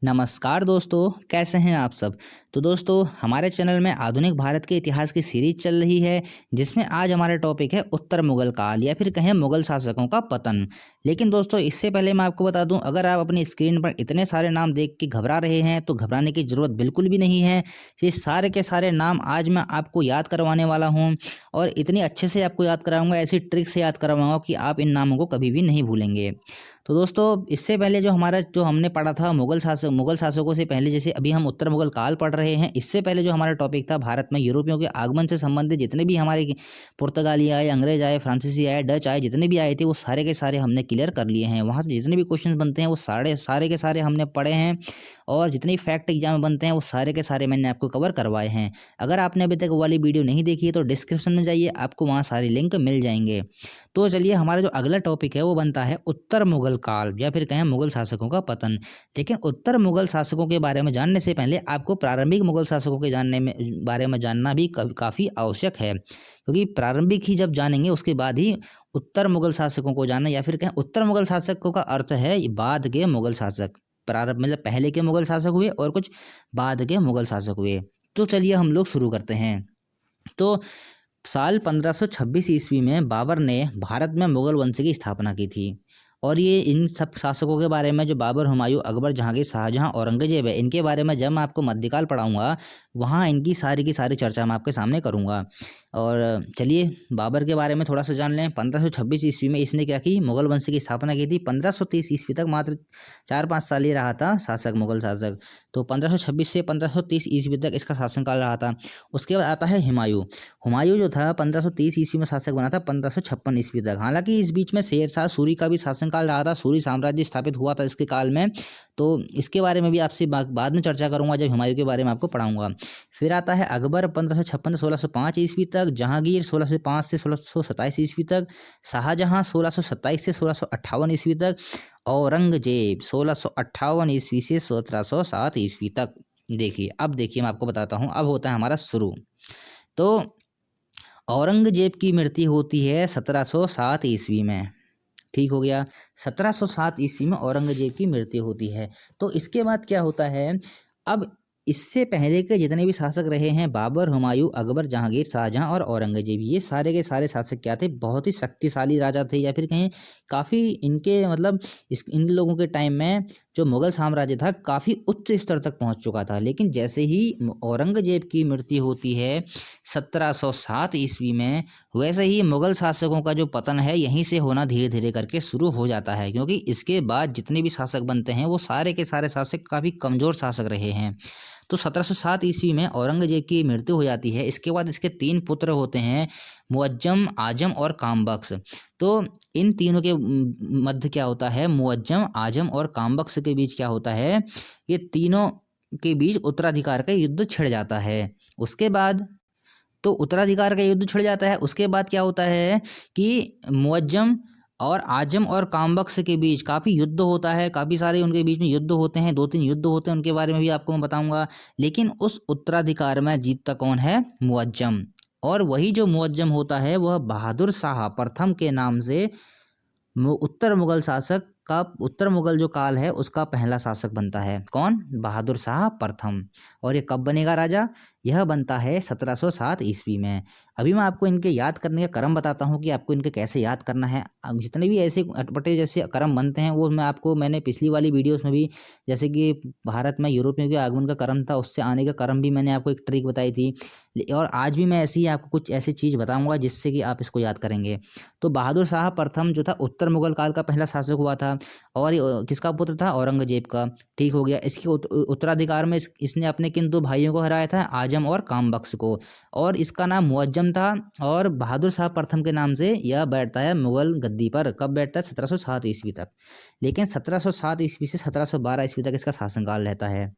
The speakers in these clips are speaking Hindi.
नमस्कार दोस्तों, कैसे हैं आप सब। तो दोस्तों, हमारे चैनल में आधुनिक भारत के इतिहास की सीरीज चल रही है, जिसमें आज हमारा टॉपिक है उत्तर मुगल काल या फिर कहें मुगल शासकों का पतन। लेकिन दोस्तों, इससे पहले मैं आपको बता दूं, अगर आप अपनी स्क्रीन पर इतने सारे नाम देख के घबरा रहे हैं तो घबराने की ज़रूरत बिल्कुल भी नहीं है। ये सारे के सारे नाम आज मैं आपको याद करवाने वाला हूँ और इतनी अच्छे से आपको याद कराऊंगा, ऐसी ट्रिक से याद करवाऊंगा कि आप इन नामों को कभी भी नहीं भूलेंगे। तो दोस्तों, इससे पहले जो हमने पढ़ा था मुगल शासकों से पहले, जैसे अभी हम उत्तर मुगल काल पढ़ रहे हैं, इससे पहले जो हमारा टॉपिक था भारत में यूरोपियों के आगमन से संबंधित जितने भी हमारे पुर्तगाली आए, अंग्रेज आए, फ्रांसीसी आए, डच आए, जितने भी आए थे वो सारे के सारे हमने क्लियर कर लिए हैं। वहाँ से जितने भी क्वेश्चन बनते हैं वो सारे के सारे हमने पढ़े हैं और जितने फैक्ट एग्जाम में बनते हैं वो सारे के सारे मैंने आपको कवर करवाए हैं। अगर आपने अभी तक वो वाली वीडियो नहीं देखी है तो डिस्क्रिप्शन में जाइए, आपको वहाँ सारे लिंक मिल जाएंगे। तो चलिए, हमारा जो अगला टॉपिक है वो बनता है उत्तर मुगल काल या फिर कहें मुगल शासकों का पतन। लेकिन उत्तर मुगल शासकों के बारे में जानने से पहले आपको प्रारंभिक मुगल शासकों के बारे में जानना भी काफ़ी आवश्यक है, क्योंकि प्रारंभिक ही जब जानेंगे उसके बाद ही उत्तर मुगल शासकों को जानना, या फिर कहें उत्तर मुगल शासकों का अर्थ है बाद के मुगल शासक। प्रारंभ मतलब पहले के मुगल शासक हुए और कुछ बाद के मुगल शासक हुए। तो चलिए हम लोग शुरू करते हैं। तो साल 1526 ईस्वी में बाबर ने भारत में मुगल वंश की स्थापना की थी। और ये इन सब शासकों के बारे में, जो बाबर, हुमायूं, अकबर, जहांगीर, शाहजहां, औरंगजेब है, इनके बारे में जब मैं आपको मध्यकाल पढ़ाऊंगा वहाँ इनकी सारी की सारी चर्चा मैं आपके सामने करूंगा। और चलिए, बाबर के बारे में थोड़ा सा जान लें। 1526 ईस्वी में इसने क्या की, मुगल वंश की स्थापना की थी। 1530 ईस्वी तक मात्र 4-5 साल ही रहा था शासक, मुगल शासक। तो 1526 से 1530 ईस्वी तक इसका शासनकाल रहा था। उसके बाद आता है हुमायूं। हुमायूं जो था 1530 ईस्वी में शासक बना था 1556 ईस्वी तक। हालांकि इस बीच में शेरशाह सूरी का भी शासनकाल रहा था, सूरी साम्राज्य स्थापित हुआ था इसके काल में। तो इसके बारे में भी आपसे बाद में चर्चा करूंगा जब हुमायूं के बारे में आपको पढ़ाऊंगा। फिर आता है अकबर 1556 से 1605 ईस्वी तक, जहांगीर 1605 से 1627 ईस्वी तक, शाहजहां 1627 से 1658 ईस्वी तक, औरंगजेब 1658 ईस्वी से 1707 ईस्वी तक। देखिए मैं आपको बताता हूँ, अब होता है हमारा शुरू। तो औरंगजेब की मृत्यु होती है 1707 ईस्वी में। ठीक हो गया, 1707 ईस्वी में औरंगजेब की मृत्यु होती है। तो इसके बाद क्या होता है, अब इससे पहले के जितने भी शासक रहे हैं, बाबर, हुमायूं, अकबर, जहांगीर, शाहजहां और औरंगजेब, ये सारे के सारे शासक क्या थे, बहुत ही शक्तिशाली राजा थे, या फिर कहें काफ़ी इनके मतलब इन लोगों के टाइम में जो मुगल साम्राज्य था काफ़ी उच्च स्तर तक पहुंच चुका था। लेकिन जैसे ही औरंगजेब की मृत्यु होती है 1707 ईस्वी में, वैसे ही मुगल शासकों का जो पतन है यहीं से होना धीरे धीरे करके शुरू हो जाता है, क्योंकि इसके बाद जितने भी शासक बनते हैं वो सारे के सारे शासक काफ़ी कमज़ोर शासक रहे हैं। तो 1707 ईस्वी में औरंगजेब की मृत्यु हो जाती है। इसके बाद इसके 3 पुत्र होते हैं, मुअज्जम, आजम और कामबख्श। तो इन तीनों के मध्य क्या होता है, मुअज्जम, आजम और कामबख्श के बीच क्या होता है, ये तीनों के बीच उत्तराधिकार का युद्ध छिड़ जाता है। उसके बाद तो उत्तराधिकार का युद्ध छिड़ जाता है। उसके बाद क्या होता है कि मुअज्जम और आजम और कामबख्श के बीच काफ़ी युद्ध होता है, काफ़ी सारे उनके बीच में युद्ध होते हैं, 2-3 युद्ध होते हैं, उनके बारे में भी आपको मैं बताऊंगा। लेकिन उस उत्तराधिकार में जीतता कौन है, मुअज्जम। और वही जो मुअज्जम होता है वह बहादुर शाह प्रथम के नाम से उत्तर मुगल शासक का, उत्तर मुगल जो काल है उसका पहला शासक बनता है। कौन, बहादुर शाह प्रथम। और ये कब बनेगा राजा, यह बनता है 1707 ईस्वी में। अभी मैं आपको इनके याद करने का क्रम बताता हूँ कि आपको इनके कैसे याद करना है। अब जितने भी ऐसे अटपटे जैसे क्रम बनते हैं वो मैंने पिछली वाली वीडियोस में भी, जैसे कि भारत में यूरोपियों के आगमन का क्रम था, उससे आने का क्रम भी मैंने आपको एक ट्रिक बताई थी। और आज भी मैं ऐसे ही आपको कुछ ऐसी चीज़ बताऊँगा जिससे कि आप इसको याद करेंगे। तो बहादुर शाह प्रथम जो था उत्तर मुगल काल का पहला शासक हुआ था, और किसका पुत्र था, औरंगजेब का। ठीक हो गया। इसके उत्तराधिकार में इसने अपने किन 2 भाइयों को हराया था, आजम और कामबख्श को। और इसका नाम मुअज्जम था, और बहादुर शाह प्रथम के नाम से यह बैठता है मुगल गद्दी पर। कब बैठता है, 1707 ईस्वी तक। लेकिन 1707 ईस्वी से 1712 ईस्वी तक इसका शासनकाल रहता है।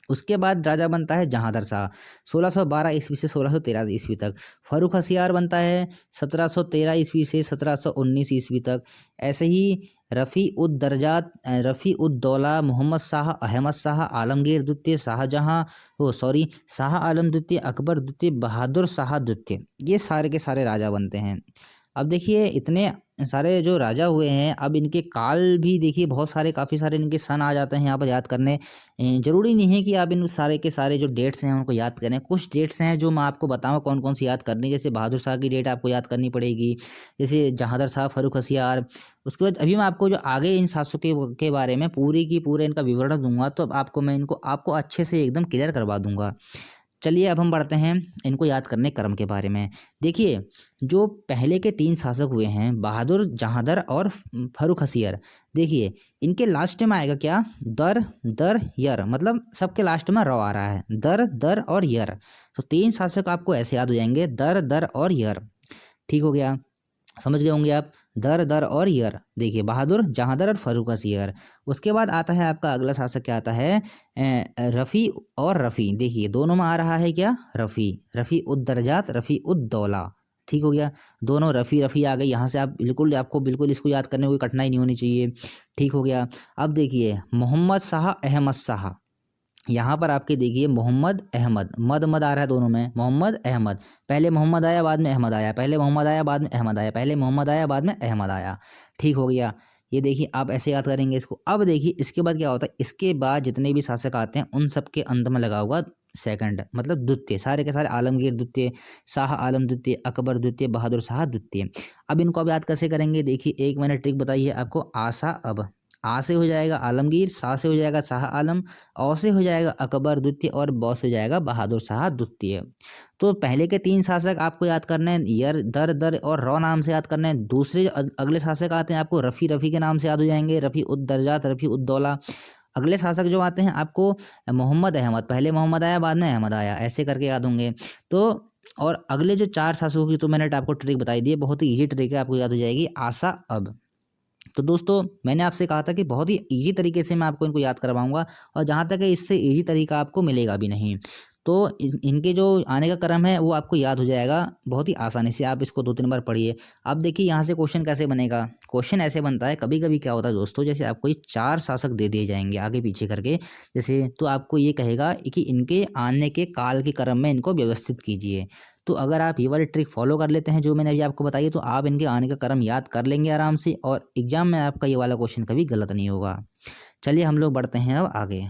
उसके बाद राजा बनता है जहांदर शाह, 1612 ईस्वी से 1613 ईस्वी तक। फर्रुख हसियार बनता है 1713 ईस्वी से 1719 ईस्वी तक। ऐसे ही रफ़ी उद दौला, मोहम्मद शाह, अहमद शाह, आलमगीर द्वितीय, शाह आलम द्वितीय, अकबर द्वितीय, बहादुर शाह द्वितीय, ये सारे के सारे राजा बनते हैं। अब देखिए इतने सारे जो राजा हुए हैं, अब इनके काल भी देखिए बहुत सारे, काफ़ी सारे इनके सन आ जाते हैं यहाँ पर याद करने। ज़रूरी नहीं है कि आप इन सारे के सारे जो डेट्स हैं उनको याद करें। कुछ डेट्स हैं जो मैं आपको बताऊँगा कौन कौन सी याद करनी है। जैसे बहादुर शाह की डेट आपको याद करनी पड़ेगी, जैसे जहांगीर शाह, फ़र्रुख होशियार। उसके बाद अभी मैं आपको जो आगे इन शासकों के बारे में पूरी की पूरे इनका विवरण दूंगा, तो अब आपको मैं इनको आपको अच्छे से एकदम क्लियर करवा दूंगा। चलिए अब हम बढ़ते हैं इनको याद करने क्रम के बारे में। देखिए जो पहले के 3 शासक हुए हैं, बहादुर, जहांगीर और फ़र्रुख होशियार, देखिए इनके लास्ट में आएगा क्या, दर, दर, यर, मतलब सबके लास्ट में र आ रहा है, दर, दर और यर। तो 3 शासक आपको ऐसे याद हो जाएंगे, दर, दर और यर। ठीक हो गया, समझ गए होंगे आप, दर, दर और यर। देखिए बहादुर, जहांगीर और फ़र्रुख होशियार। उसके बाद आता है आपका अगला शासक, क्या आता है, रफ़ी और रफ़ी। देखिए दोनों में आ रहा है क्या, रफ़ी, रफ़ी उद दरजात, रफ़ी उद दौला। ठीक हो गया, दोनों रफ़ी रफ़ी आ गई। यहाँ से आप बिल्कुल, आपको बिल्कुल इसको याद करने में कोई कठिनाई नहीं होनी चाहिए। ठीक हो गया। अब देखिए मोहम्मद शाह, अहमद शाह। यहाँ पर आपके देखिए मोहम्मद, अहमद, मद मद आ रहा है दोनों में, मोहम्मद, अहमद। पहले मोहम्मद आया, बाद में अहमद आया, पहले मोहम्मद आया, बाद में अहमद आया, पहले मोहम्मद आया, बाद में अहमद आया। ठीक हो गया। ये देखिए आप ऐसे याद करेंगे इसको। अब देखिए इसके बाद क्या होता है, इसके बाद जितने भी शासक आते हैं उन सब के अंत में लगा होगा सेकंड, मतलब द्वितीय, सारे के सारे, आलमगीर द्वितीय, शाह आलम द्वितीय, अकबर द्वितीय, बहादुर शाह द्वितीय। अब इनको आप याद कैसे करेंगे, देखिए एक मैंने ट्रिक बताई है आपको, आशा अब, आ से हो जाएगा आलमगीर, सा से हो जाएगा शाह आलम, औ से हो जाएगा अकबर द्वितीय और ब से हो जाएगा बहादुर शाह द्वितीय। तो पहले के 3 शासक आपको याद करने हैं, यर, दर, दर और रौ नाम से याद करने हैं। दूसरे अगले शासक आते हैं आपको रफ़ी, रफ़ी के नाम से याद हो जाएंगे, रफ़ी उद दरजात, रफ़ी उद दौला। अगले शासक जो आते हैं आपको मोहम्मद, अहमद, पहले मोहम्मद आया, बाद में अहमद आया, ऐसे करके याद होंगे। तो और अगले जो 4 शासकों की तो मैंने आपको ट्रिक बताई दी है, बहुत ही ईजी ट्रिक है, आपको याद हो जाएगी, आशा अब। तो दोस्तों मैंने आपसे कहा था कि बहुत ही ईजी तरीके से मैं आपको इनको याद करवाऊंगा, और जहाँ तक है इससे ईजी तरीका आपको मिलेगा भी नहीं। तो इनके जो आने का क्रम है वो आपको याद हो जाएगा बहुत ही आसानी से, आप इसको 2-3 बार पढ़िए। अब देखिए यहाँ से क्वेश्चन कैसे बनेगा, क्वेश्चन ऐसे बनता है, कभी कभी क्या होता है दोस्तों, जैसे आपको ये 4 शासक दे दिए जाएंगे आगे पीछे करके, जैसे तो आपको ये कहेगा कि इनके आने के काल के क्रम में इनको व्यवस्थित कीजिए। तो अगर आप ये वाली ट्रिक फॉलो कर लेते हैं जो मैंने अभी आपको बताई है, तो आप इनके आने का क्रम याद कर लेंगे आराम से, और एग्जाम में आपका ये वाला क्वेश्चन कभी गलत नहीं होगा। चलिए हम लोग बढ़ते हैं अब आगे।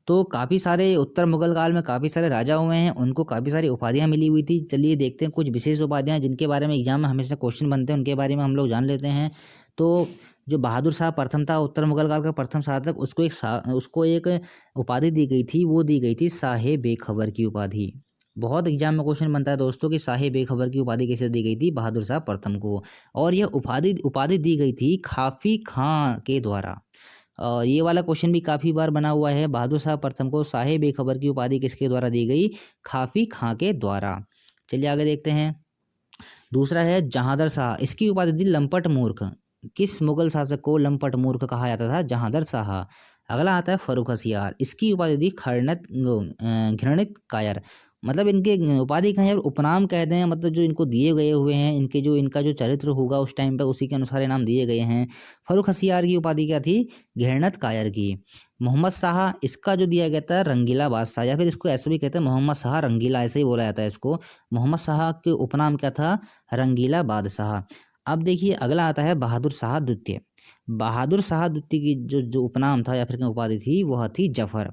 तो काफ़ी सारे उत्तर मुगल काल में काफ़ी सारे राजा हुए हैं, उनको काफ़ी सारी उपाधियाँ मिली हुई थी। चलिए देखते हैं कुछ विशेष उपाधियाँ जिनके बारे में एग्जाम में हमेशा क्वेश्चन बनते हैं, उनके बारे में हम लोग जान लेते हैं। तो जो बहादुर शाह प्रथम था, उत्तर मुगल काल का प्रथम शासक, उसको एक उपाधि दी गई थी, वो दी गई थी साहे बेखबर की उपाधि। बहुत एग्जाम में क्वेश्चन बनता है दोस्तों कि साहे बेखबर की उपाधि किसे दी गई थी, बहादुर शाह प्रथम को। और यह उपाधि उपाधि दी गई थी खाफी खां के द्वारा। ये वाला क्वेश्चन भी काफ़ी बार बना हुआ है, बहादुर शाह प्रथम को साहे बेखबर की उपाधि किसके द्वारा दी गई, खाफी खां के द्वारा। चलिए आगे देखते हैं। दूसरा है जहांगीर शाह, इसकी उपाधि थी लंपट मूर्ख। किस मुगल शासक को लंपट मूर्ख कहा जाता था, जहांगीर शाह। अगला आता है फ़र्रुख होशियार, इसकी उपाधि थी घृणित कायर। मतलब इनके उपाधि कहें या उपनाम कहते हैं, मतलब जो इनको दिए गए हुए हैं, इनके जो इनका जो चरित्र होगा उस टाइम पे उसी के अनुसार ये नाम दिए गए हैं। फ़र्रुख होशियार की उपाधि क्या थी, घृणित कायर की। मोहम्मद शाह, इसका जो दिया गया था रंगीला बादशाह, या फिर इसको ऐसे भी कहते हैं मोहम्मद शाह रंगीला, ऐसे ही बोला जाता है इसको। मोहम्मद शाह के उपनाम क्या था, रंगीला बादशाह। अब देखिए अगला आता है बहादुर शाह द्वितीय। बहादुर शाह द्वितीय की जो जो उपनाम था या फिर क्या उपाधि थी, वह थी जफर।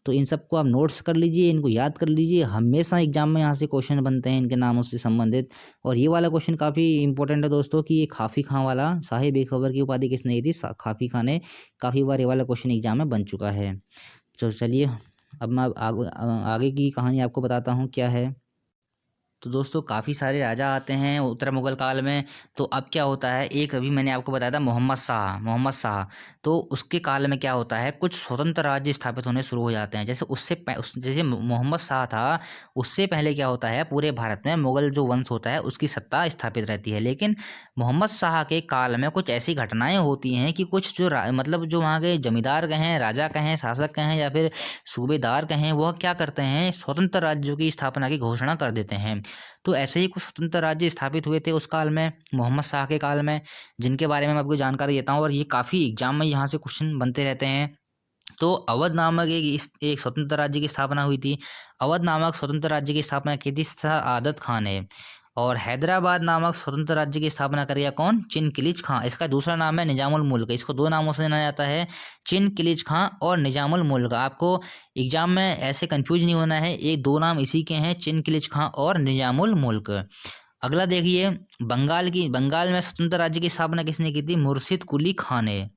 तो इन सबको आप नोट्स कर लीजिए, इनको याद कर लीजिए, हमेशा एग्जाम में यहाँ से क्वेश्चन बनते हैं इनके नामों से संबंधित। और ये वाला क्वेश्चन काफ़ी इंपॉर्टेंट है दोस्तों कि ये खाफी खां वाला, साहिब बेखबर की उपाधि किसने दी थी, खाफी खां ने। काफ़ी बार ये वाला क्वेश्चन एग्जाम में बन चुका है। तो चलिए अब मैं आगे की कहानी आपको बताता हूँ क्या है। तो दोस्तों काफ़ी सारे राजा आते हैं उत्तर मुगल काल में। तो अब क्या होता है, एक अभी मैंने आपको बताया था मोहम्मद शाह। तो उसके काल में क्या होता है, कुछ स्वतंत्र राज्य स्थापित होने शुरू हो जाते हैं। जैसे जैसे मोहम्मद शाह था, उससे पहले क्या होता है, पूरे भारत में मुगल जो वंश होता है उसकी सत्ता स्थापित रहती है। लेकिन मोहम्मद शाह के काल में कुछ ऐसी घटनाएं होती हैं कि कुछ जो मतलब जो वहाँ के जमींदार कहें, राजा कहें, शासक कहें या फिर सूबेदार कहें, वह क्या करते हैं, स्वतंत्र राज्यों की स्थापना की घोषणा कर देते हैं। तो ऐसे ही कुछ स्वतंत्र राज्य स्थापित हुए थे उस काल में, मोहम्मद शाह के काल में, जिनके बारे में मैं आपको जानकारी देता हूँ, और ये काफ़ी एग्जाम में यहाँ से क्वेश्चन बनते रहते हैं। तो अवध नामक एक स्वतंत्र राज्य की स्थापना हुई थी। अवध नामक स्वतंत्र राज्य की स्थापना की थी शाह आदत खान ने। और हैदराबाद नामक स्वतंत्र राज्य की स्थापना करेगा कौन? चिनकिलिच खां। इसका दूसरा नाम है निजामुल मुल्क। इसको दो नामों से जाना जाता है, चिनकिलिच खां और निजामुल मुल्क। आपको एग्जाम में ऐसे कंफ्यूज नहीं होना है, ये दो नाम इसी के हैं, चिनकिलिच खां और निजामुल मुल्क। अगला देखिए, बंगाल में स्वतंत्र राज्य की स्थापना किसने की थी? मुर्शिद कुली खां ने।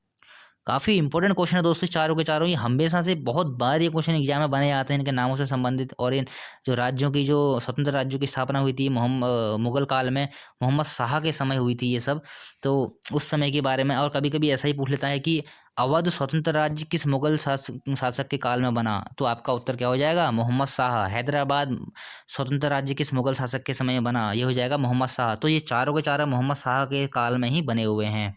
काफ़ी इंपॉर्टेंट क्वेश्चन है दोस्तों, चारों के चारों। ये हमेशा से बहुत बार ये क्वेश्चन एग्जाम में बने आते हैं इनके नामों से संबंधित, और इन जो राज्यों की, जो स्वतंत्र राज्यों की स्थापना हुई थी मुगल काल में, मोहम्मद शाह के समय हुई थी ये सब, तो उस समय के बारे में। और कभी कभी ऐसा ही पूछ लेता है कि अवध स्वतंत्र राज्य किस मुगल शासक के काल में बना? तो आपका उत्तर क्या हो जाएगा? मोहम्मद शाह। हैदराबाद स्वतंत्र राज्य किस मुगल शासक के समय में बना? ये हो जाएगा मोहम्मद शाह। तो ये चारों के चारों मोहम्मद शाह के काल में ही बने हुए हैं।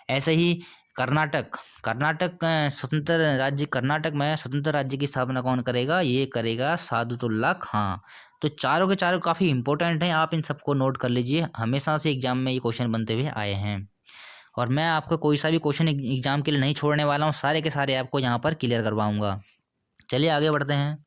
ऐसे ही कर्नाटक कर्नाटक में स्वतंत्र राज्य की स्थापना कौन करेगा? ये करेगा सादुतुल्ला खां। तो चारों के चारों काफ़ी इंपॉर्टेंट हैं, आप इन सबको नोट कर लीजिए, हमेशा से एग्जाम में ये क्वेश्चन बनते हुए आए हैं। और मैं आपको कोई सा भी क्वेश्चन एग्जाम के लिए नहीं छोड़ने वाला हूँ, सारे के सारे आपको यहाँ पर क्लियर करवाऊंगा। चलिए आगे बढ़ते हैं।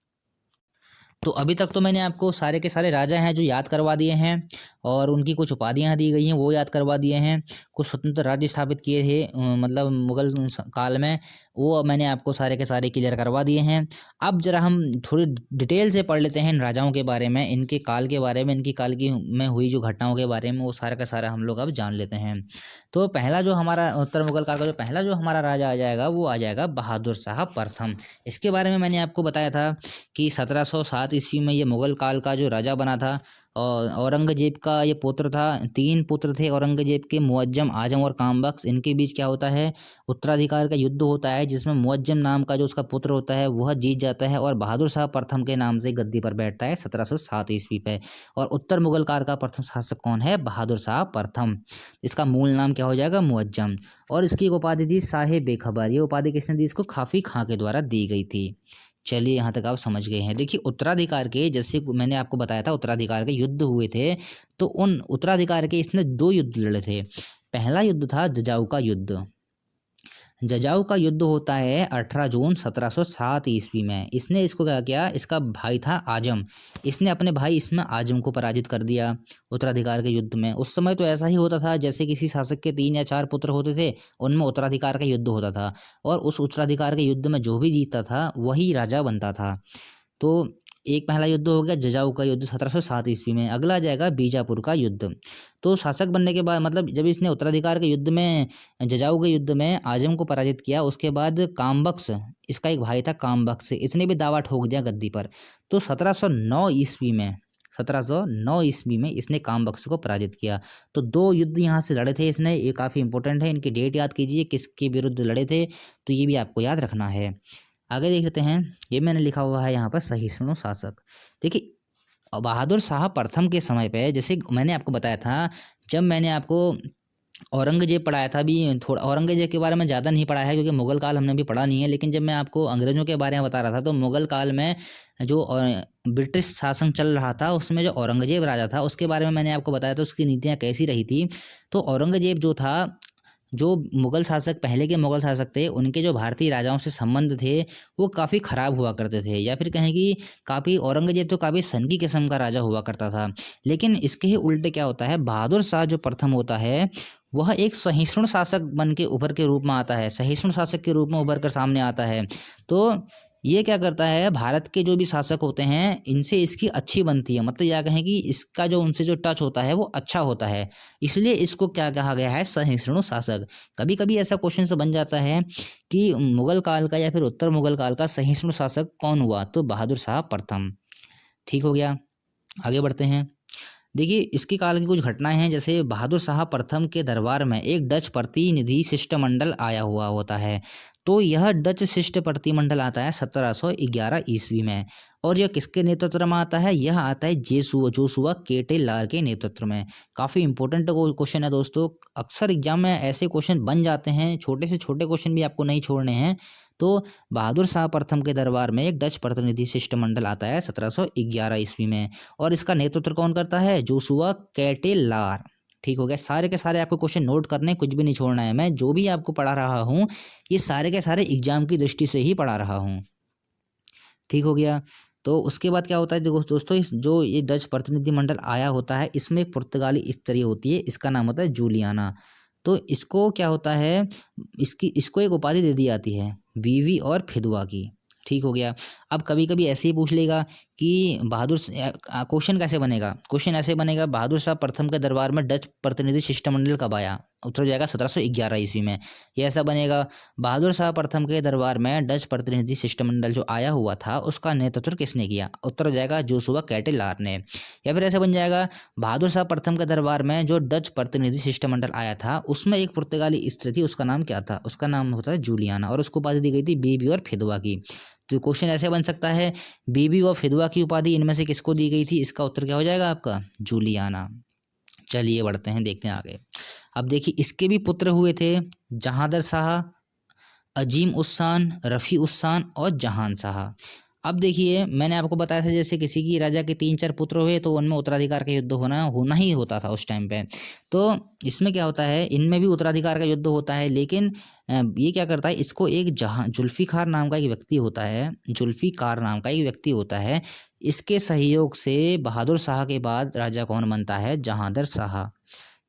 तो अभी तक तो मैंने आपको सारे के सारे राजा हैं जो याद करवा दिए हैं, और उनकी कुछ उपाधियां दी गई हैं वो याद करवा दिए हैं। कुछ स्वतंत्र राज्य स्थापित किए थे मतलब मुगल काल में, वो मैंने आपको सारे के सारे क्लियर करवा दिए हैं। अब जरा हम थोड़ी डिटेल से पढ़ लेते हैं इन राजाओं के बारे में, इनके काल के बारे में, इनकी काल की में हुई जो घटनाओं के बारे में, वो सारा का सारा हम लोग अब जान लेते हैं। तो पहला जो हमारा उत्तर मुगल काल का जो पहला जो हमारा राजा आ जाएगा वो आ जाएगा बहादुर शाह प्रथम। इसके बारे में मैंने आपको बताया था कि 1707 ईस्वी में ये मुगल काल का जो राजा बना था। और औरंगजेब का ये पुत्र था, तीन पुत्र थे औरंगजेब के, मुअज्जम, आजम और कामबख्श। इनके बीच क्या होता है? उत्तराधिकार का युद्ध होता है, जिसमें मुअज्जम नाम का जो उसका पुत्र होता है वह जीत जाता है और बहादुर शाह प्रथम के नाम से गद्दी पर बैठता है 1707 ईस्वी पे। और उत्तर मुगल काल का प्रथम शासक कौन है? बहादुर शाह प्रथम। इसका मूल नाम क्या हो जाएगा? मुअज्जम। और इसकी एक उपाधि थी साहे बेखबर। ये उपाधि किसने दी इसको? काफी खां के द्वारा दी गई थी। चलिए यहाँ तक आप समझ गए हैं। देखिए उत्तराधिकार के, जैसे मैंने आपको बताया था उत्तराधिकार के युद्ध हुए थे, तो उन उत्तराधिकार के इसने दो युद्ध लड़े थे। पहला युद्ध था जजाऊ का युद्ध। जजाऊ का युद्ध होता है 18 जून 1707 ईस्वी में। इसने इसको क्या किया? इसका भाई था आजम, इसने अपने भाई इसमें आजम को पराजित कर दिया उत्तराधिकार के युद्ध में। उस समय तो ऐसा ही होता था, जैसे किसी शासक के 3 या 4 पुत्र होते थे, उनमें उत्तराधिकार का युद्ध होता था, और उस उत्तराधिकार के युद्ध में जो भी जीतता था वही राजा बनता था। तो एक पहला युद्ध हो गया जजाऊ का युद्ध 1707 ईस्वी में। अगला आ जाएगा बीजापुर का युद्ध। तो शासक बनने के बाद, मतलब जब इसने उत्तराधिकार के युद्ध में, जजाऊ के युद्ध में आजम को पराजित किया, उसके बाद कामबख्श, इसका एक भाई था कामबख्श, इसने भी दावा ठोक दिया गद्दी पर। तो 1709 ईस्वी में इसने कामबख्श को पराजित किया। तो दो युद्ध यहाँ से लड़े थे इसने, ये काफ़ी इंपॉर्टेंट है, इनकी डेट याद कीजिए किसके विरुद्ध लड़े थे, तो ये भी आपको याद रखना है। आगे देख लेते हैं, ये मैंने लिखा हुआ है यहाँ पर सहिष्णु शासक। देखिए बहादुर शाह प्रथम के समय पे, जैसे मैंने आपको बताया था, जब मैंने आपको औरंगजेब पढ़ाया था, भी थोड़ा औरंगजेब के बारे में ज़्यादा नहीं पढ़ा है क्योंकि मुगल काल हमने भी पढ़ा नहीं है, लेकिन जब मैं आपको अंग्रेज़ों के बारे में बता रहा था, तो मुगल काल में जो ब्रिटिश शासन चल रहा था उसमें जो औरंगजेब राजा था उसके बारे में मैंने आपको बताया था, उसकी नीतियाँ कैसी रही थी। तो औरंगजेब जो था, जो मुगल शासक, पहले के मुगल शासक थे, उनके जो भारतीय राजाओं से संबंध थे वो काफ़ी ख़राब हुआ करते थे, या फिर कहें कि काफ़ी, औरंगजेब तो काफ़ी सनकी किस्म का राजा हुआ करता था। लेकिन इसके ही उल्टे क्या होता है, बहादुर शाह जो प्रथम होता है वह एक सहिष्णु शासक बन के उभर के रूप में आता है, सहिष्णु शासक के रूप में उभर कर सामने आता है। तो ये क्या करता है, भारत के जो भी शासक होते हैं इनसे इसकी अच्छी बनती है, मतलब या कहें कि इसका जो उनसे जो टच होता है वो अच्छा होता है, इसलिए इसको क्या कहा गया है? सहिष्णु शासक। कभी कभी ऐसा क्वेश्चन से बन जाता है कि मुगल काल का या फिर उत्तर मुगल काल का सहिष्णु शासक कौन हुआ? तो बहादुर शाह प्रथम। ठीक हो गया, आगे बढ़ते हैं। देखिए इसके काल की कुछ घटनाएं हैं, जैसे बहादुर शाह प्रथम के दरबार में एक डच प्रतिनिधि शिष्टमंडल आया हुआ होता है। तो यह डच शिष्ट प्रतिमंडल आता है 1711 ईस्वी में, और यह किसके नेतृत्व में आता है? यह आता है जोशुआ केटेलार के नेतृत्व में। काफ़ी इंपॉर्टेंट क्वेश्चन है दोस्तों, अक्सर एग्जाम में ऐसे क्वेश्चन बन जाते हैं, छोटे से छोटे क्वेश्चन भी आपको नहीं छोड़ने हैं। तो बहादुर शाह प्रथम के दरबार में एक डच प्रतिनिधि शिष्टमंडल आता है 1711 ईस्वी में, और इसका नेतृत्व कौन करता है? जोशुआ केटेलार। ठीक हो गया, सारे के सारे आपको क्वेश्चन नोट करने, कुछ भी नहीं छोड़ना है। मैं जो भी आपको पढ़ा रहा हूँ ये सारे के सारे एग्जाम की दृष्टि से ही पढ़ा रहा हूँ। ठीक हो गया, तो उसके बाद क्या होता है, देखो दोस्तों, इस जो ये डच प्रतिनिधिमंडल आया होता है, इसमें एक पुर्तगाली स्त्री होती है, इसका नाम होता है जूलियाना। तो इसको क्या होता है, इसको एक उपाधि दे दी जाती है, बीवी और फिदवा की। ठीक हो गया। अब कभी कभी ऐसे ही पूछ लेगा कि क्वेश्चन कैसे बनेगा, क्वेश्चन ऐसे बनेगा, बहादुर शाह प्रथम के दरबार में डच प्रतिनिधि शिष्टमंडल कब आया? उत्तर हो जाएगा 1711 ईस्वी में। ये ऐसा बनेगा, बहादुर शाह प्रथम के दरबार में डच प्रतिनिधि शिष्टमंडल जो आया हुआ था उसका नेतृत्व किसने किया? उत्तर हो जाएगा जोशुआ कैटेलार ने। या फिर ऐसे बन जाएगा, बहादुर शाह प्रथम के दरबार में जो डच प्रतिनिधि शिष्टमंडल आया था उसमें एक पुर्तगाली स्त्री थी, उसका नाम क्या था? उसका नाम होता है जूलियाना, और उसको उपाधि दी गई थी बीबी और फिदवा की। तो क्वेश्चन ऐसे बन सकता है, बीबी और फिदवा की उपाधि इनमें से किसको दी गई थी? इसका उत्तर क्या हो जाएगा आपका? जूलियाना। चलिए बढ़ते हैं, देखते हैं आगे। अब देखिए, इसके भी पुत्र हुए थे, जहांदर शाह, अजीम उस्सान, रफ़ी उस्सान और जहान शाह। अब देखिए, मैंने आपको बताया था जैसे किसी की राजा के 3-4 पुत्र हुए तो उनमें उत्तराधिकार का युद्ध होना ही होता था उस टाइम पे। तो इसमें क्या होता है, इनमें भी उत्तराधिकार का युद्ध होता है, लेकिन ये क्या करता है, इसको एक जुल्फ़िकार नाम का एक व्यक्ति होता है, जुल्फ़िकार नाम का एक व्यक्ति होता है, इसके सहयोग से बहादुर शाह के बाद राजा कौन बनता है? जहांदर शाह।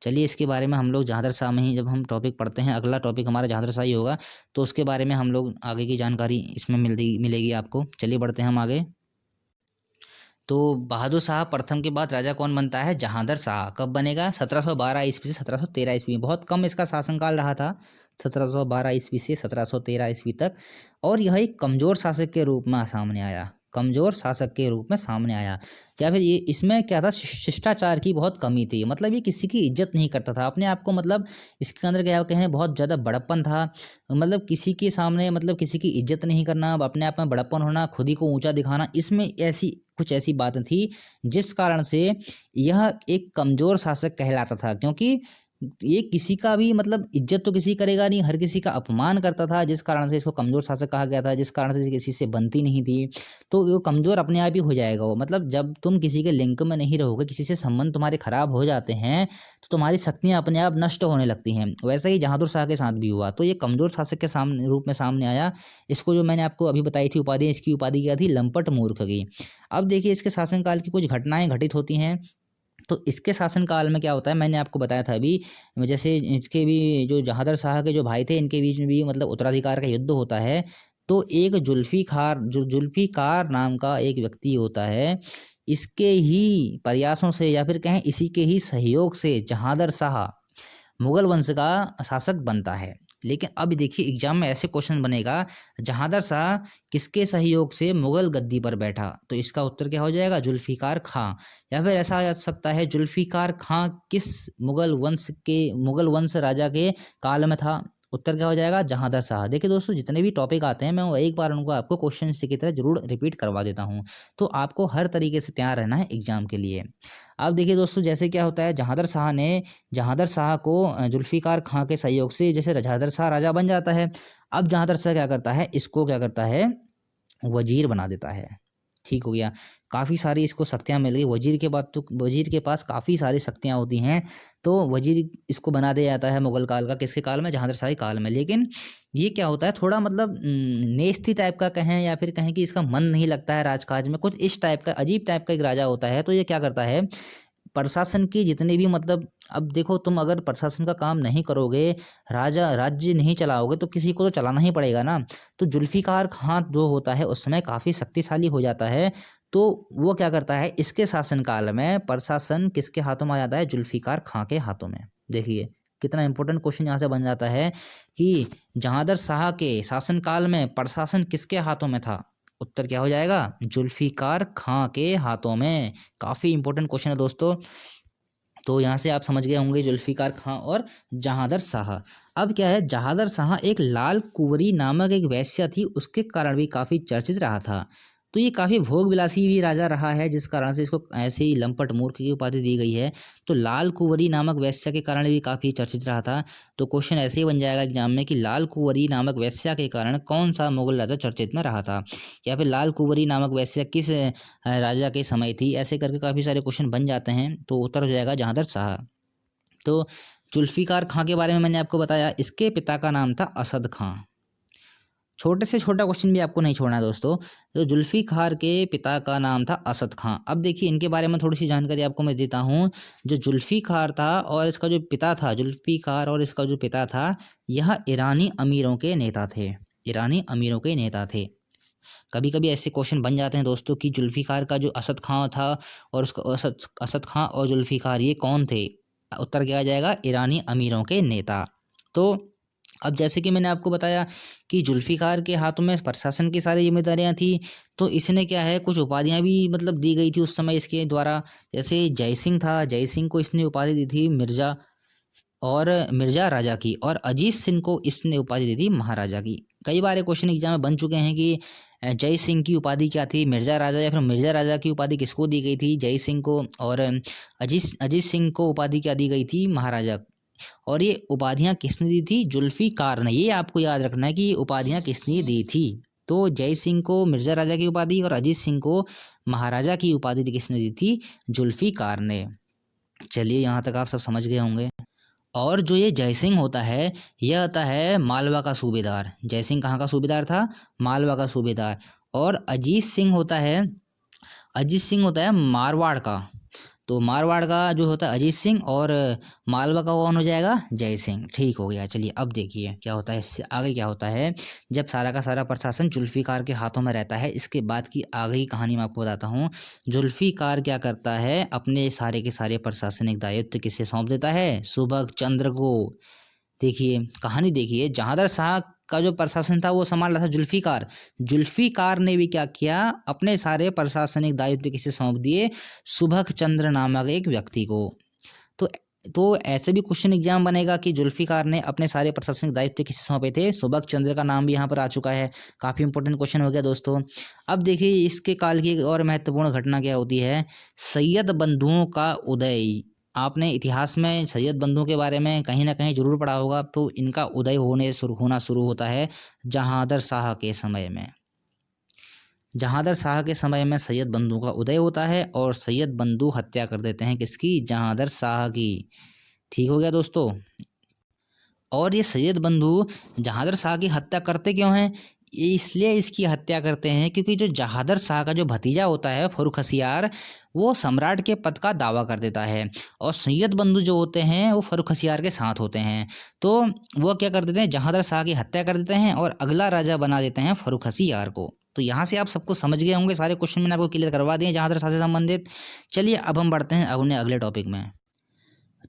चलिए, इसके बारे में हम लोग जहांदर शाह में ही जब हम टॉपिक पढ़ते हैं, अगला टॉपिक हमारा जहांदर शाह ही होगा, तो उसके बारे में हम लोग आगे की जानकारी इसमें मिलेगी आपको। चलिए बढ़ते हैं हम आगे। तो बहादुर शाह प्रथम के बाद राजा कौन बनता है? जहांदर शाह। कब बनेगा? 1712 ईस्वी से 1713 ईस्वी में। बहुत कम इसका शासनकाल रहा था, 1712 ईस्वी से 1713 ईस्वी तक। और यह एक कमज़ोर शासक के रूप में सामने आया, कमज़ोर शासक के रूप में सामने आया। या फिर ये इसमें क्या था, शिष्टाचार की बहुत कमी थी, मतलब ये किसी की इज्जत नहीं करता था अपने आप को, मतलब इसके अंदर क्या कहें, बहुत ज़्यादा बड़प्पन था, मतलब किसी के सामने, मतलब किसी की इज्जत नहीं करना, अपने आप में बड़प्पन होना, खुद ही को ऊंचा दिखाना, इसमें ऐसी बातें थी जिस कारण से यह एक कमज़ोर शासक कहलाता था। क्योंकि ये किसी का भी मतलब इज्जत तो किसी करेगा नहीं, हर किसी का अपमान करता था, जिस कारण से इसको कमज़ोर शासक कहा गया था, जिस कारण से किसी से बनती नहीं थी। तो वो कमज़ोर अपने आप ही हो जाएगा वो, मतलब जब तुम किसी के लिंक में नहीं रहोगे, किसी से संबंध तुम्हारे खराब हो जाते हैं, तो तुम्हारी शक्तियाँ अपने आप नष्ट होने लगती हैं। वैसा ही बहादुर शाह के साथ भी हुआ। तो ये कमज़ोर शासक के सामने रूप में सामने आया। इसको जो मैंने आपको अभी बताई थी उपाधि, इसकी उपाधि क्या थी? लंपट मूर्ख की। अब देखिए, इसके शासनकाल की कुछ घटनाएं घटित होती हैं। तो इसके शासनकाल में क्या होता है, मैंने आपको बताया था अभी, जैसे इसके भी जो जहांदर शाह के जो भाई थे, इनके बीच में भी मतलब उत्तराधिकार का युद्ध होता है। तो एक जुल्फिकार नाम का एक व्यक्ति होता है, इसके ही प्रयासों से या फिर कहें इसी के ही सहयोग से जहांदर शाह मुगल वंश का शासक बनता है। लेकिन अब देखिए, एग्जाम में ऐसे क्वेश्चन बनेगा, जहांदर शाह किसके सहयोग से मुगल गद्दी पर बैठा? तो इसका उत्तर क्या हो जाएगा? जुल्फिकार खां। या फिर ऐसा आ सकता है, जुल्फिकार खां किस मुगल वंश राजा के काल में था? उत्तर क्या हो जाएगा? जहांदर शाह। देखिए दोस्तों, जितने भी टॉपिक आते हैं मैं वो एक बार उनको आपको क्वेश्चन की तरह जरूर रिपीट करवा देता हूँ, तो आपको हर तरीके से तैयार रहना है एग्जाम के लिए। अब देखिए दोस्तों, जैसे क्या होता है, जहांदर शाह को जुल्फिकार खां के सहयोग से जैसे जहांदर शाह राजा बन जाता है। अब जहांदर शाह क्या करता है, इसको क्या करता है, वजीर बना देता है। ठीक हो गया। काफ़ी सारी इसको शक्तियाँ मिल गई। वजीर के बाद तो वजीर के पास काफ़ी सारी शक्तियाँ होती हैं, तो वजीर इसको बना दिया जाता है मुगल काल का। किसके काल में? जहांदर शाही काल में। लेकिन ये क्या होता है, थोड़ा मतलब नेस्ती टाइप का कहें या फिर कहें कि इसका मन नहीं लगता है राजकाज में, कुछ इस टाइप का अजीब टाइप का एक राजा होता है। तो ये क्या करता है, प्रशासन की जितने भी मतलब, अब देखो तुम अगर प्रशासन का काम नहीं करोगे, राज्य नहीं चलाओगे, तो किसी को तो चलाना ही पड़ेगा ना। तो जुल्फिकार खां जो होता है उस समय काफ़ी शक्तिशाली हो जाता है। तो वो क्या करता है, इसके शासनकाल में प्रशासन किसके हाथों में आ जाता है? जुल्फिकार खां के हाथों में। देखिए कितना इंपॉर्टेंट क्वेश्चन यहाँ से बन जाता है कि जहांदर शाह के शासनकाल में प्रशासन किसके हाथों में था? उत्तर क्या हो जाएगा? जुल्फिकार खां के हाथों में। काफ़ी इंपॉर्टेंट क्वेश्चन है दोस्तों। तो यहाँ से आप समझ गए होंगे जुल्फिकार खां और जहांदर शाह। अब क्या है, जहांदर शाह एक लाल कुंवरी नामक एक वेश्या थी, उसके कारण भी काफ़ी चर्चित रहा था। तो ये काफ़ी भोग विलासी भी राजा रहा है, जिस कारण से इसको ऐसे ही लंपट मूर्ख की उपाधि दी गई है। तो लाल कुंवरी नामक वेश्या के कारण भी काफ़ी चर्चित रहा था। तो क्वेश्चन ऐसे ही बन जाएगा एग्जाम में कि लाल कुंवरी नामक वेश्या के कारण कौन सा मुगल राजा चर्चित में रहा था, या फिर लाल कुंवरी नामक वेश्या किस राजा के समय थी? ऐसे करके काफ़ी सारे क्वेश्चन बन जाते हैं। तो उत्तर हो जाएगा जहांदर शाह। तो जुल्फिकार खां के बारे में मैंने आपको बताया, इसके पिता का नाम था असद खां। छोटे से छोटा क्वेश्चन भी आपको नहीं छोड़ना है दोस्तों। तो जुल्फ़िकार के पिता का नाम था असद खां। अब देखिए इनके बारे में थोड़ी सी जानकारी आपको मैं देता हूँ। जो जुल्फ़िकार था और इसका जो पिता था, जुल्फ़िकार और इसका जो पिता था, यह ईरानी अमीरों के नेता थे। ईरानी अमीरों के नेता थे। कभी कभी ऐसे क्वेश्चन बन जाते हैं दोस्तों कि जुल्फ़िकार का जो असद खां था और उसका असद असद खां और जुल्फ़िकार ये कौन थे। उत्तर क्या आ जाएगा, ईरानी अमीरों के नेता। तो अब जैसे कि मैंने आपको बताया कि जुल्फ़िकार के हाथों में प्रशासन की सारी जिम्मेदारियां थी, तो इसने क्या है कुछ उपाधियां भी मतलब दी गई थी उस समय इसके द्वारा। जैसे जय सिंह था, जय सिंह को इसने उपाधि दी थी मिर्ज़ा और मिर्ज़ा राजा की, और अजीत सिंह को इसने उपाधि दी थी महाराजा की। कई बार क्वेश्चन एग्जाम में बन चुके हैं कि जय सिंह की उपाधि क्या थी, मिर्ज़ा राजा, या फिर मिर्ज़ा राजा की उपाधि किसको दी गई थी, जय सिंह को, और अजीत अजीत सिंह को उपाधि क्या दी गई थी, महाराजा। और ये उपाधियां किसने दी थी, जुल्फ़िकार ने। ये आपको याद रखना है कि ये उपाधियां किसने दी थी। तो जय सिंह को मिर्ज़ा राजा की उपाधि और अजीत सिंह को महाराजा की उपाधि किसने दी थी, जुल्फ़िकार ने। चलिए यहाँ तक आप सब समझ गए होंगे। और जो ये जयसिंह होता है, यह होता है मालवा का सूबेदार। जयसिंह कहाँ का सूबेदार था, मालवा का सूबेदार। और अजीत सिंह होता है मारवाड़ का। तो मारवाड़ का जो होता है अजीत सिंह, और मालवा का कौन हो जाएगा, जय सिंह। ठीक हो गया। चलिए अब देखिए क्या होता है, इससे आगे क्या होता है। जब सारा का सारा प्रशासन जुल्फ़िकार के हाथों में रहता है, इसके बाद की आगे की कहानी मैं आपको बताता हूँ। जुल्फ़िकार क्या करता है, अपने सारे के सारे प्रशासनिक दायित्व किसे सौंप देता है, सुबह चंद्र को। देखिए कहानी देखिए, जहांगीर शाह का जो प्रशासन था वो संभाल रहा था जुल्फ़िकार। जुल्फ़िकार ने भी क्या किया, अपने सारे प्रशासनिक दायित्व किसे सौंप दिए, सुबह चंद्र नामक एक व्यक्ति को। तो ऐसे भी क्वेश्चन एग्जाम बनेगा कि जुल्फ़िकार ने अपने सारे प्रशासनिक दायित्व किसे सौंपे थे, सुबह चंद्र का नाम भी यहाँ पर आ चुका है। काफ़ी इंपॉर्टेंट क्वेश्चन हो गया दोस्तों। अब देखिए इसके काल की एक और महत्वपूर्ण घटना क्या होती है, सैयद बंधुओं का उदय। आपने इतिहास में सैयद बंधुओं के बारे में कहीं ना कहीं जरूर पढ़ा होगा। तो इनका उदय होना शुरू होता है जहांगीर शाह के समय में। जहांगीर शाह के समय में सैयद बंधु का उदय होता है, और सैयद बंधु हत्या कर देते हैं किसकी, जहांगीर शाह की। ठीक हो गया दोस्तों। और ये सैयद बंधु जहांगीर शाह की हत्या करते क्यों हैं, ये इसलिए इसकी हत्या करते हैं क्योंकि जो जहांगीर शाह का जो भतीजा होता है फर्रुख वो सम्राट के पद का दावा कर देता है, और सैयद बंधु जो होते हैं वो फर्रुख के साथ होते हैं। तो वो क्या कर देते हैं, जहांगीर शाह की हत्या कर देते हैं और अगला राजा बना देते हैं फर्रुख को। तो यहाँ से आप सबको समझ गए होंगे, सारे क्वेश्चन मैंने आपको क्लियर करवा दिए जहांगीर शाह से संबंधित। चलिए अब हम बढ़ते हैं अपने अगले टॉपिक में।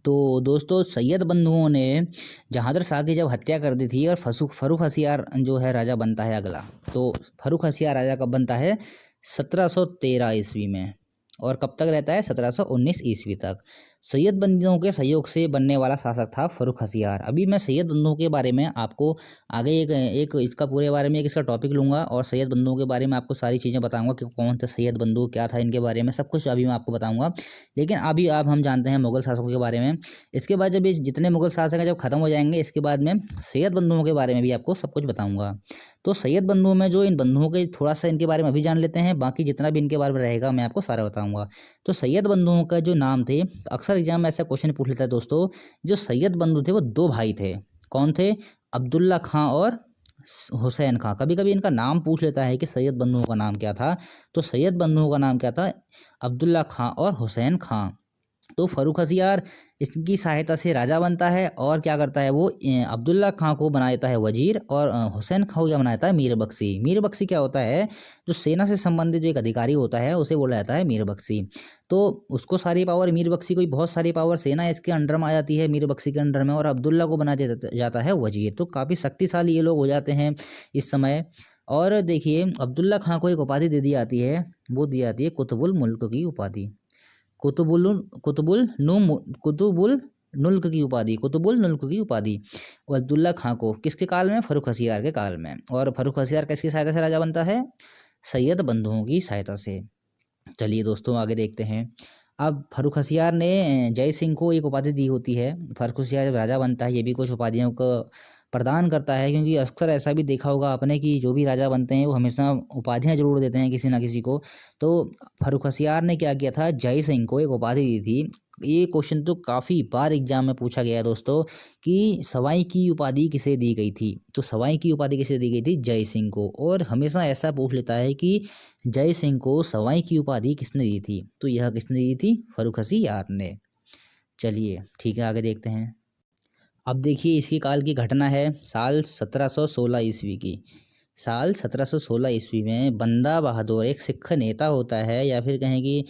तो दोस्तों सैयद बंधुओं ने जहांगीर शाह की जब हत्या कर दी थी, और फर्रुख जो है राजा बनता है अगला। तो फर्रुख राजा कब बनता है, 1713 ईस्वी में। और कब तक रहता है, 1719 ईस्वी तक। सैयद बंधुओं के सहयोग से बनने वाला शासक था फर्रुख। अभी मैं सैयद बंधुओं के बारे में आपको आगे एक इसका पूरे बारे में एक इसका टॉपिक लूँगा, और सैयद बंधुओं के बारे में आपको सारी चीज़ें बताऊंगा कि कौन थे सैयद बंधु, क्या था इनके बारे में, सब कुछ अभी मैं आपको बताऊंगा। लेकिन अभी अब हम जानते हैं मुगल शासकों के बारे में। इसके बाद जब ये जितने मुगल शासक हैं जब खत्म हो जाएंगे, इसके बाद में सैयद बंधुओं के बारे में भी आपको सब कुछ बताऊंगा। तो सैयद बंधुओं में जो इन बंधुओं के थोड़ा सा इनके बारे में अभी जान लेते हैं, बाकी जितना भी इनके बारे में रहेगा मैं आपको सारा बताऊंगा। तो सैयद बंधुओं का जो नाम थे, अक्सर एग्जाम में ऐसा क्वेश्चन पूछ लेता है दोस्तों। जो सैयद बंधु थे वो दो भाई थे। कौन थे, अब्दुल्ला खां और हुसैन खां। कभी कभी इनका नाम पूछ लेता है कि सैयद बंधुओं का नाम क्या था। तो सैयद बंधुओं का नाम क्या था, अब्दुल्ला खां और हुसैन खां। तो फर्रुख इसकी सहायता से राजा बनता है, और क्या करता है वो, अब्दुल्ला खां को बना देता है वजीर, और हुसैन खां को क्या बना देता है, मीर बख्शी। मीर बख्शी क्या होता है, जो सेना से संबंधित जो एक अधिकारी होता है उसे बोला जाता है मीर बख्शी। तो उसको सारी पावर, मीर बख्शी को बहुत सारी पावर, सेना इसके अंडर में आ जाती है मीर बख्शी के अंडर में, और अब्दुल्ला को बना दिया जाता है वजीर। तो काफ़ी शक्तिशाली ये लोग हो जाते हैं इस समय। और देखिए अब्दुल्ला खां को एक उपाधि दे दी जाती है, वो दी जाती है कुतुबुल मुल्क की उपाधि। कुतुबुल कुतुबुल नुल्क की उपाधि, कुतुबुल नुल्क की उपाधि अब्दुल्ला खां को किसके काल में, फर्रुख के काल में। और फर्रुख किसकी सहायता से राजा बनता है, सैयद बंधुओं की सहायता से। चलिए दोस्तों आगे देखते हैं। अब फर्रुख ने जय सिंह को एक उपाधि दी होती है। फर्रुख जब राजा बनता है ये भी कुछ उपाधियों को प्रदान करता है, क्योंकि अक्सर ऐसा भी देखा होगा आपने कि जो भी राजा बनते हैं वो हमेशा उपाधियां जरूर देते हैं किसी ना किसी को। तो फर्रुख ने क्या किया था, जय सिंह को एक उपाधि दी थी, ये क्वेश्चन तो काफ़ी बार एग्जाम में पूछा गया है दोस्तों कि सवाई की उपाधि किसे दी गई थी। तो सवाई की उपाधि किसे दी गई थी? जय सिंह को। और हमेशा ऐसा पूछ लेता है कि जय सिंह को सवाई की उपाधि किसने दी थी? तो यह किसने दी थी? फर्रुखासी यार ने। चलिए ठीक है, आगे देखते हैं। अब देखिए इसकी काल की घटना है साल 1716 ईस्वी की। साल 1716 ईस्वी में बंदा बहादुर एक सिख नेता होता है, या फिर कहें कि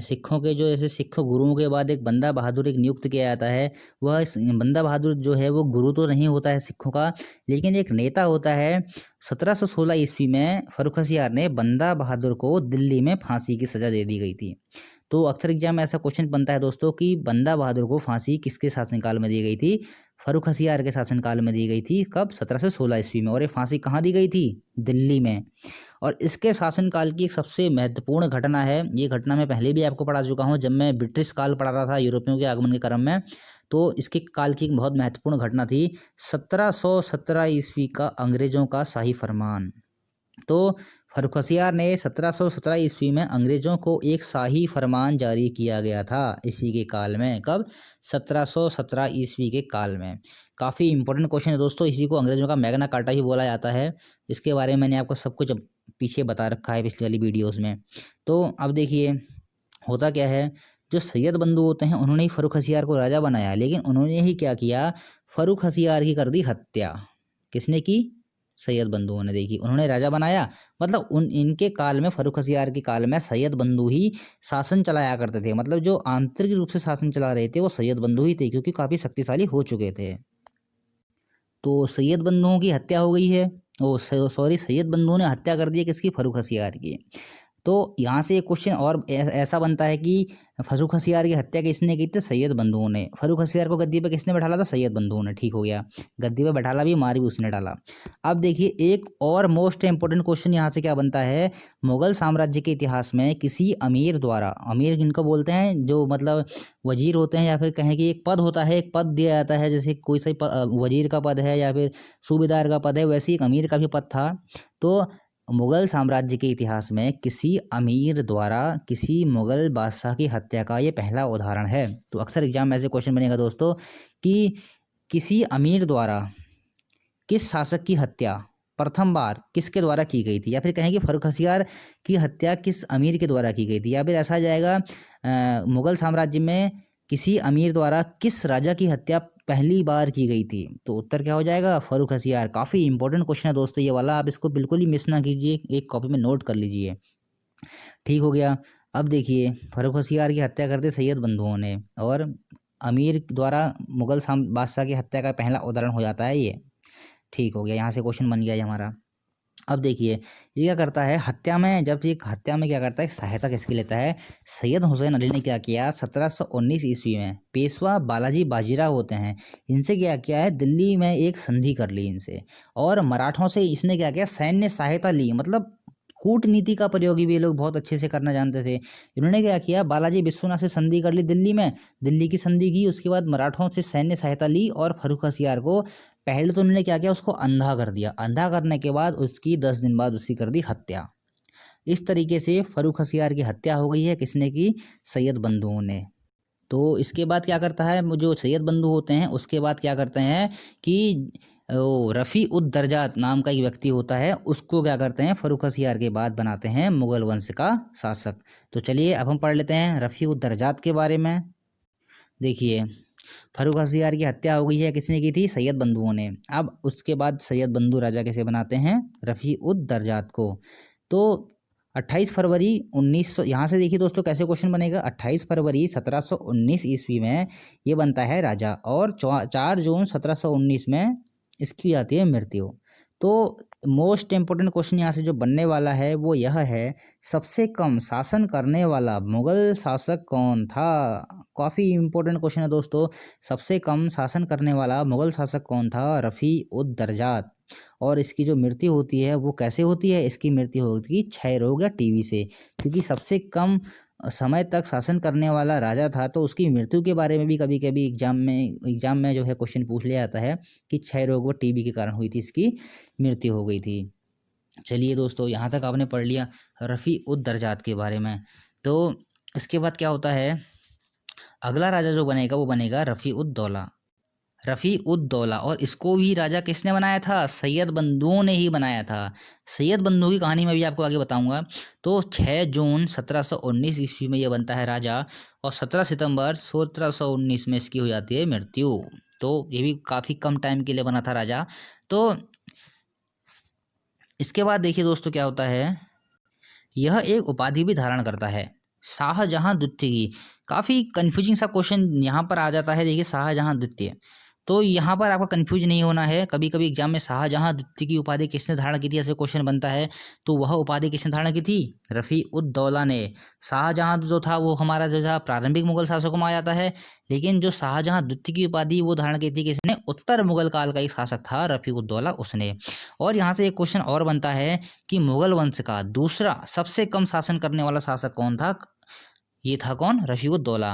सिखों के जो ऐसे सिख गुरुओं के बाद एक बंदा बहादुर एक नियुक्त किया जाता है। वह बंदा बहादुर जो है वो गुरु तो नहीं होता है सिखों का, लेकिन एक नेता होता है। 1716 ईस्वी में फर्रुखासी यार ने बंदा बहादुर को दिल्ली में फांसी की सजा दे दी गई थी। तो अक्सर एग्जाम में ऐसा क्वेश्चन बनता है दोस्तों कि बंदा बहादुर को फांसी किसके शासनकाल में दी गई थी? फर्रुखासी यार के शासनकाल में दी गई थी। कब? 1716 ईस्वी में। और ये फांसी कहाँ दी गई थी? दिल्ली में। और इसके शासनकाल की एक सबसे महत्वपूर्ण घटना है, ये घटना मैं पहले भी आपको पढ़ा चुका हूँ जब मैं ब्रिटिश काल पढ़ा रहा था यूरोपियों के आगमन के क्रम में। तो इसके काल की एक बहुत महत्वपूर्ण घटना थी 1717 ईस्वी का अंग्रेजों का शाही फरमान। तो फर्रुखासी यार ने 1717 ईस्वी में अंग्रेजों को एक शाही फरमान जारी किया गया था इसी के काल में। कब? 1717 ईस्वी के काल में। काफ़ी इंपॉर्टेंट क्वेश्चन है दोस्तों, इसी को अंग्रेजों का मैग्ना कार्टा भी बोला जाता है। इसके बारे में मैंने आपको सब कुछ पीछे बता रखा है पिछली वाली वीडियोज़ में। तो अब देखिए होता क्या है, जो सैयद बंधु होते हैं उन्होंने ही फर्रुखासी यार को राजा बनाया, लेकिन उन्होंने ही क्या किया? फर्रुखासी यार की कर दी हत्या। किसने की? सैयद बंधुओं ने। देखी उन्होंने राजा बनाया, मतलब उन इनके काल में फर्रुखासी यार के काल में सैयद बंधु ही शासन चलाया करते थे। मतलब जो आंतरिक रूप से शासन चला रहे थे वो सैयद बंधु ही थे, क्योंकि काफ़ी शक्तिशाली हो चुके थे। तो सैयद बंधुओं की हत्या हो गई है। ओ सॉरी, सैयद बंधुओं ने हत्या कर दी है किसकी? फर्रुखासी यार की। तो यहाँ से एक क्वेश्चन और ऐसा बनता है कि फर्रुखासी यार की हत्या किसने की थी? सैयद बंधुओं ने। फर्रुखासी यार को गद्दी पे किसने बैठाला था? सैयद बंधुओं ने। ठीक हो गया, गद्दी पे बैठाला भी, मार भी उसने डाला। अब देखिए एक और मोस्ट इंपोर्टेंट क्वेश्चन यहाँ से क्या बनता है, मुगल साम्राज्य के इतिहास में किसी अमीर द्वारा, अमीर किनको बोलते हैं? जो मतलब वजीर होते हैं, या फिर कहें कि एक पद होता है, एक पद दिया जाता है, जैसे कोई सा वजीर का पद है या फिर सूबेदार का पद है, वैसे ही एक अमीर का भी पद था। तो मुगल साम्राज्य के इतिहास में किसी अमीर द्वारा किसी मुगल बादशाह की हत्या का ये पहला उदाहरण है। तो अक्सर एग्जाम में ऐसे क्वेश्चन बनेगा दोस्तों कि किसी अमीर द्वारा किस शासक की हत्या प्रथम बार किसके द्वारा की गई थी, या फिर कहें कि फर्रुखासी यार की हत्या किस अमीर के द्वारा की गई थी, या फिर ऐसा जाएगा मुगल साम्राज्य में किसी अमीर द्वारा किस राजा की हत्या पहली बार की गई थी। तो उत्तर क्या हो जाएगा? फर्रुखासी यार। काफ़ी इंपॉर्टेंट क्वेश्चन है दोस्तों ये वाला, आप इसको बिल्कुल ही मिस ना कीजिए, एक कॉपी में नोट कर लीजिए। ठीक हो गया। अब देखिए फर्रुखासी यार की हत्या कर दी सैयद बंधुओं ने, और अमीर द्वारा मुगल बादशाह की हत्या का पहला उदाहरण हो जाता है ये। ठीक हो गया, यहाँ से क्वेश्चन बन गया ये हमारा। अब देखिए ये क्या करता है हत्या में, जब ये हत्या में क्या करता है, सहायता किसकी लेता है? सैयद हुसैन अली ने क्या किया 1719 ईस्वी में पेशवा बालाजी बाजीराव होते हैं, इनसे क्या किया है, दिल्ली में एक संधि कर ली इनसे। और मराठों से इसने क्या किया? सैन्य सहायता ली। मतलब कूटनीति का प्रयोग भी ये लोग बहुत अच्छे से करना जानते थे। इन्होंने क्या किया? बालाजी विश्वनाथ से संधि कर ली दिल्ली में, दिल्ली की संधि की, उसके बाद मराठों से सैन्य सहायता ली, और फर्रुखासी यार को पहले तो उन्होंने क्या किया? उसको अंधा कर दिया। अंधा करने के बाद उसकी 10 दिन बाद उसकी कर दी हत्या। इस तरीके से फर्रुखासी यार की हत्या हो गई है। किसने की? सैयद बंधुओं ने। तो इसके बाद क्या करता है, जो सैयद बंधु होते हैं उसके बाद क्या करते हैं कि रफ़ी उद दरजात नाम का एक व्यक्ति होता है, उसको क्या करते हैं? फर्रुखासी यार के बाद बनाते हैं मुगल वंश का शासक। तो चलिए अब हम पढ़ लेते हैं रफ़ी उद दरजात के बारे में। देखिए फर्रुखासी यार की हत्या हो गई है, किसने की थी? सैयद बंधुओं ने। अब उसके बाद सैयद बंधु राजा कैसे बनाते हैं? रफ़ी उद दरजात को। तो 28 फरवरी 1900, यहाँ से देखिए दोस्तों कैसे क्वेश्चन बनेगा। 28 फरवरी 1719 ईस्वी में ये बनता है राजा, और 4 जून 1719 में इसकी आती है मृत्यु। तो मोस्ट इम्पोर्टेंट क्वेश्चन यहाँ से जो बनने वाला है वो यह है, सबसे कम शासन करने वाला मुगल शासक कौन था? काफ़ी इंपॉर्टेंट क्वेश्चन है दोस्तों। सबसे कम शासन करने वाला मुगल शासक कौन था? रफ़ी उद दरजात। और इसकी जो मृत्यु होती है वो कैसे होती है? इसकी मृत्यु होती है क्षय रोग या टीबी से, क्योंकि सबसे कम समय तक शासन करने वाला राजा था, तो उसकी मृत्यु के बारे में भी कभी कभी एग्जाम में जो है क्वेश्चन पूछ लिया जाता है कि क्षय रोग व टीबी के कारण हुई थी इसकी मृत्यु हो गई थी। चलिए दोस्तों यहाँ तक आपने पढ़ लिया रफ़ी उद दरजात के बारे में। तो इसके बाद क्या होता है, अगला राजा जो बनेगा वो बनेगा रफ़ी-उद-दौला। रफ़ी-उद-दौला, और इसको भी राजा किसने बनाया था? सैयद बंधुओं ने ही बनाया था। सैयद बंधुओं की कहानी मैं भी आपको आगे बताऊंगा। तो 6 जून 1719 ईस्वी में ये बनता है राजा, और 17 सितंबर 1719 में इसकी हो जाती है मृत्यु। तो ये भी काफ़ी कम टाइम के लिए बना था राजा। तो इसके बाद देखिए दोस्तों क्या होता है, यह एक उपाधि भी धारण करता है, शाहजहां द्वितीय की। काफ़ी कन्फ्यूजिंग सा क्वेश्चन यहाँ पर आ जाता है। देखिए शाहजहां द्वितीय, तो यहाँ पर आपका कंफ्यूज नहीं होना है। कभी कभी एग्जाम में शाहजहां द्वितीय की उपाधि किसने धारण की थी ऐसे क्वेश्चन बनता है, तो वह उपाधि किसने धारण की थी? रफ़ी-उद-दौला ने। शाहजहां जो था वो हमारा जो था प्रारंभिक मुगल शासकों में आ जाता है, लेकिन जो शाहजहां द्वितीय की उपाधि वो धारण की थी किसने? उत्तर मुगल काल का एक शासक था रफ़ी-उद-दौला, उसने। और यहाँ से एक क्वेश्चन और बनता है कि मुगल वंश का दूसरा सबसे कम शासन करने वाला शासक कौन था? ये था कौन? रफ़ी-उद-दौला।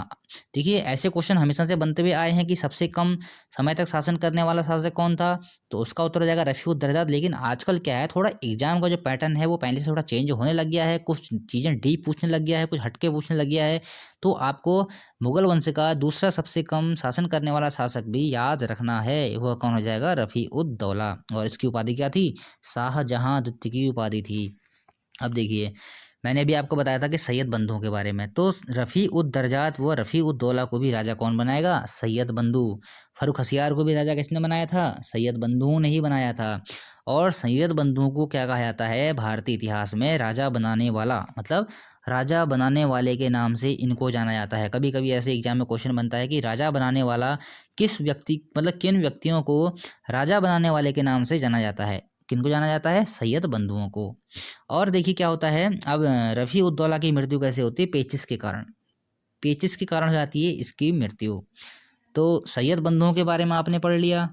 देखिए ऐसे क्वेश्चन हमेशा से बनते हुए आए हैं कि सबसे कम समय तक शासन करने वाला शासक कौन था, तो उसका उत्तर हो जाएगा रफ़ी-उद-दरदाद। लेकिन आजकल क्या है, थोड़ा एग्जाम का जो पैटर्न है वो पहले से थोड़ा चेंज होने लग गया है, कुछ चीज़ें डीप पूछने लग गया है, कुछ हटके पूछने लग गया है। तो आपको मुगल वंश का दूसरा सबसे कम शासन करने वाला शासक भी याद रखना है, वह कौन हो जाएगा? रफ़ी-उद-दौला। और इसकी उपाधि क्या थी? शाहजहां द्वितीय की उपाधि थी। अब देखिए, मैंने अभी आपको बताया था कि सैयद बंधुओं के बारे में, तो रफ़ी-उद-दरजात व रफ़ी-उद-दौला को भी राजा कौन बनाएगा? सैयद बंधु। फ़र्रुख हसियार को भी राजा किसने बनाया था? सैयद बंधुओं ने ही बनाया था। और सैयद बंधुओं को क्या कहा जाता है भारतीय इतिहास में? राजा बनाने वाला, मतलब राजा बनाने वाले के नाम से इनको जाना जाता है। कभी कभी ऐसे एग्जाम में क्वेश्चन बनता है कि राजा बनाने वाला किस व्यक्ति, मतलब किन व्यक्तियों को राजा बनाने वाले के नाम से जाना जाता है? किनको जाना जाता है? सैयद बंधुओं को। और देखिए क्या होता है, अब रफ़ी-उद-दौला की मृत्यु कैसे होती है? पेचिश के कारण। पेचिश के कारण हो जाती है इसकी मृत्यु। तो सैयद बंधुओं के बारे में आपने पढ़ लिया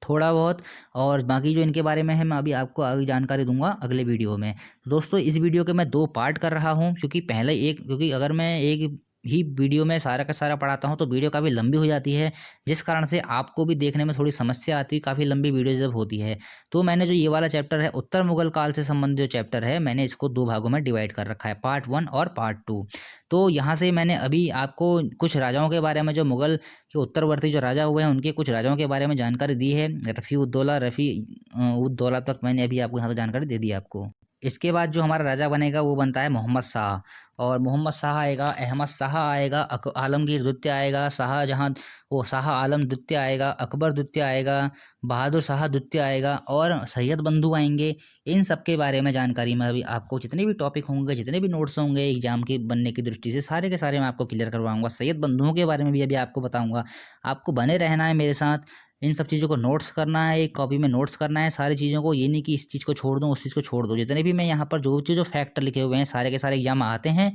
थोड़ा बहुत, और बाकी जो इनके बारे में है मैं अभी आपको आगे जानकारी दूंगा अगले वीडियो में। दोस्तों इस वीडियो के मैं 2 पार्ट कर रहा हूं, क्योंकि पहले एक, क्योंकि अगर मैं एक ही वीडियो में सारा का सारा पढ़ाता हूं तो वीडियो काफ़ी लंबी हो जाती है, जिस कारण से आपको भी देखने में थोड़ी समस्या आती है, काफ़ी लंबी वीडियो जब होती है। तो मैंने जो ये वाला चैप्टर है उत्तर मुगल काल से संबंधित जो चैप्टर है, मैंने इसको 2 भागों में डिवाइड कर रखा है, पार्ट 1 और पार्ट 2। तो यहाँ से मैंने अभी आपको कुछ राजाओं के बारे में, जो मुगल के उत्तरवर्ती जो राजा हुए हैं उनके कुछ राजाओं के बारे में जानकारी दी है। रफ़ी-उद-दौला, रफ़ी-उद-दौला तक मैंने अभी आपको यहाँ तक जानकारी दे दी आपको। इसके बाद जो हमारा राजा बनेगा वो बनता है मोहम्मद शाह। और मोहम्मद शाह आएगा, अहमद शाह आएगा, आलमगीर द्वितीय आएगा, शाहजहां वो शाह आलम द्वितीय आएगा, अकबर द्वितीय आएगा, बहादुर शाह द्वितीय आएगा, और सैयद बंधु आएंगे। इन सब के बारे में जानकारी मैं अभी आपको, जितने भी टॉपिक होंगे, जितने भी नोट्स होंगे एग्जाम के बनने की दृष्टि से, सारे के सारे मैं आपको क्लियर करवाऊंगा। सैयद बंधुओं के बारे में भी अभी आपको बताऊंगा। आपको बने रहना है मेरे साथ, इन सब चीज़ों को नोट्स करना है, एक कॉपी में नोट्स करना है सारी चीज़ों को। ये नहीं कि इस चीज़ को छोड़ दूँ, उस चीज़ को छोड़ दूँ। जितने भी मैं यहाँ पर जो चीज़, जो फैक्ट लिखे हुए हैं, सारे के सारे एग्जाम आते हैं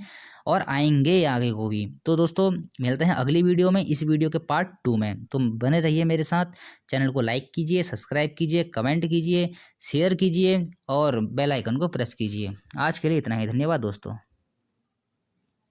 और आएंगे आगे को भी। तो दोस्तों मिलते हैं अगली वीडियो में, इस वीडियो के पार्ट 2 में। तो बने रहिए मेरे साथ। चैनल को लाइक कीजिए, सब्सक्राइब कीजिए, कमेंट कीजिए, शेयर कीजिए और बेल आइकन को प्रेस कीजिए। आज के लिए इतना ही। धन्यवाद दोस्तों।